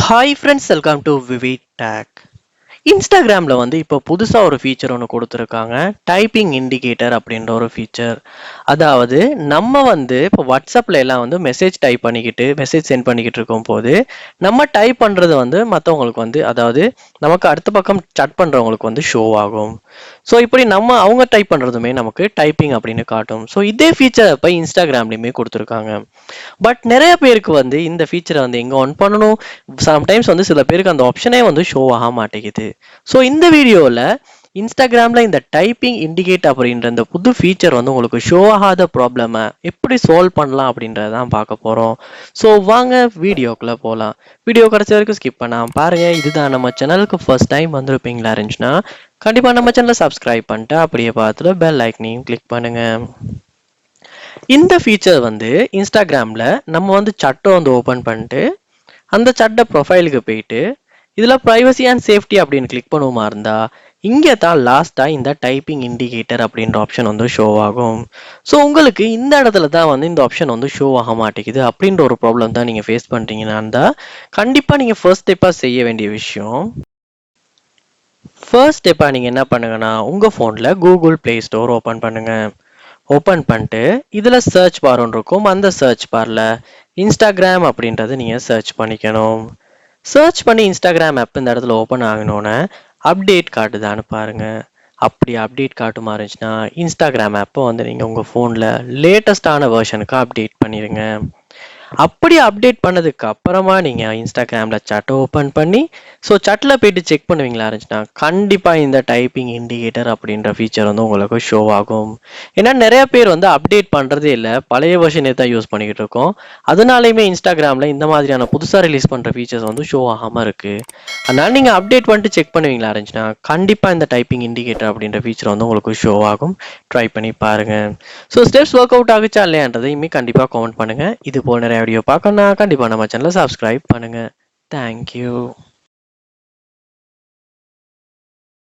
Hi friends, welcome to விவி டேக். இன்ஸ்டாகிராமில் வந்து இப்போ புதுசாக ஒரு ஃபீச்சர் ஒன்று கொடுத்துருக்காங்க, டைப்பிங் இண்டிகேட்டர் அப்படின்ற ஒரு ஃபீச்சர். அதாவது நம்ம வந்து இப்போ வாட்ஸ்அப்பில் எல்லாம் வந்து மெசேஜ் டைப் பண்ணிக்கிட்டு மெசேஜ் சென்ட் பண்ணிக்கிட்டு இருக்கும் போது நம்ம டைப் பண்ணுறது வந்து மற்றவங்களுக்கு வந்து, அதாவது நமக்கு அடுத்த பக்கம் சட் பண்ணுறவங்களுக்கு வந்து ஷோ ஆகும். ஸோ இப்படி அவங்க டைப் பண்ணுறதுமே நமக்கு டைப்பிங் அப்படின்னு காட்டும். ஸோ இதே ஃபீச்சர் இப்போ இன்ஸ்டாகிராம்லேயுமே கொடுத்துருக்காங்க. பட் நிறைய பேருக்கு வந்து இந்த ஃபீச்சரை வந்து எங்கே ஆன் பண்ணணும், சம்டைம்ஸ் வந்து சில பேருக்கு அந்த ஆப்ஷனே வந்து ஷோ ஆக மாட்டேங்குது. ஸோ இந்த வீடியோவில் இன்ஸ்டாகிராமில் இந்த டைப்பிங் இண்டிகேட் அப்படின்ற இந்த புது ஃபீச்சர் வந்து உங்களுக்கு ஷோ ஆகாத ப்ராப்ளமை எப்படி சால்வ் பண்ணலாம் அப்படின்றத தான் பார்க்க போகிறோம். ஸோ வாங்க வீடியோக்குள்ளே போகலாம். வீடியோ கிடைச்ச வரைக்கும் ஸ்கிப் பண்ணாமல் பாருங்கள். இதுதான் நம்ம சேனலுக்கு ஃபர்ஸ்ட் டைம் வந்திருப்பீங்களா இருந்துச்சுன்னா கண்டிப்பாக நம்ம சேனலை சப்ஸ்கிரைப் பண்ணிட்டு அப்படியே பார்த்துட்டு பெல் ஐக்கனையும் கிளிக் பண்ணுங்கள். இந்த ஃபீச்சர் வந்து இன்ஸ்டாகிராமில் நம்ம வந்து சட்டை வந்து ஓப்பன் பண்ணிட்டு அந்த சட்டை ப்ரொஃபைலுக்கு போயிட்டு இதில் ப்ரைவசி அண்ட் சேஃப்டி அப்படின்னு கிளிக் பண்ணுவோமா இருந்தால் இங்கே தான் லாஸ்ட்டாக இந்த டைப்பிங் இண்டிகேட்டர் அப்படின்ற ஆப்ஷன் வந்து ஷோ ஆகும். ஸோ உங்களுக்கு இந்த இடத்துல தான் வந்து இந்த ஆப்ஷன் வந்து ஷோ ஆக மாட்டேங்குது அப்படின்ற ஒரு ப்ராப்ளம் தான் நீங்கள் ஃபேஸ் பண்ணுறீங்கன்னா இருந்தால் கண்டிப்பாக நீங்கள் ஃபர்ஸ்ட் ஸ்டெப்பாக செய்ய வேண்டிய விஷயம், ஃபர்ஸ்ட் ஸ்டெப்பாக நீங்கள் என்ன பண்ணுங்கன்னா உங்கள் ஃபோனில் கூகுள் ப்ளே ஸ்டோர் ஓப்பன் பண்ணுங்கள். ஓப்பன் பண்ணிட்டு இதில் சர்ச் பார் ஒன்று இருக்கும். அந்த சர்ச் பாரில் இன்ஸ்டாகிராம் அப்படின்றத நீங்கள் சர்ச் பண்ணிக்கணும். சர்ச் பண்ணி இன்ஸ்டாகிராம் ஆப் இந்த இடத்துல ஓப்பன் ஆகணுன்னு அப்டேட் காட்டுதான்னு பாருங்கள். அப்படி அப்டேட் காட்டுமா இருந்துச்சுன்னா இன்ஸ்டாகிராம் ஆப்பை வந்து நீங்கள் உங்கள் ஃபோனில் லேட்டஸ்டான வெர்ஷனுக்கு அப்டேட் பண்ணிடுங்க. அப்படி அப்டேட் பண்ணதுக்கு அப்புறமா நீங்கள் இன்ஸ்டாகிராமில் சட்டை ஓப்பன் பண்ணி சட்டில் போயிட்டு செக் பண்ணுவீங்களா இருந்துச்சுன்னா கண்டிப்பாக இந்த டைப்பிங் இண்டிகேட்டர் அப்படின்ற ஃபீச்சர் வந்து உங்களுக்கு ஷோ ஆகும். ஏன்னா நிறைய பேர் வந்து அப்டேட் பண்ணுறதே இல்லை, பழைய வெர்ஷனே தான் யூஸ் பண்ணிக்கிட்டு இருக்கோம். அதனாலையுமே இன்ஸ்டாகிராமில் இந்த மாதிரியான புதுசாக ரிலீஸ் பண்ணுற ஃபீச்சர்ஸ் வந்து ஷோ ஆகாமல் இருக்குது. அதனால் நீங்கள் அப்டேட் பண்ணிட்டு செக் பண்ணுவீங்களா இருந்துச்சுன்னா கண்டிப்பாக இந்த டைப்பிங் இண்டிகேட்டர் அப்படின்ற ஃபீச்சர் வந்து உங்களுக்கு ஷோ ஆகும். ட்ரை பண்ணி பாருங்கள். ஸோ ஸ்டெப்ஸ் ஒர்க் அவுட் ஆகுச்சா இல்லையான்றதையுமே கண்டிப்பாக கமெண்ட் பண்ணுங்கள். இது போல் நிறைய வீடியோ பார்க்கணும்னா கண்டிப்பாக நம்ம சேனலை சப்ஸ்கிரைப் பண்ணுங்கள். தேங்க்யூ.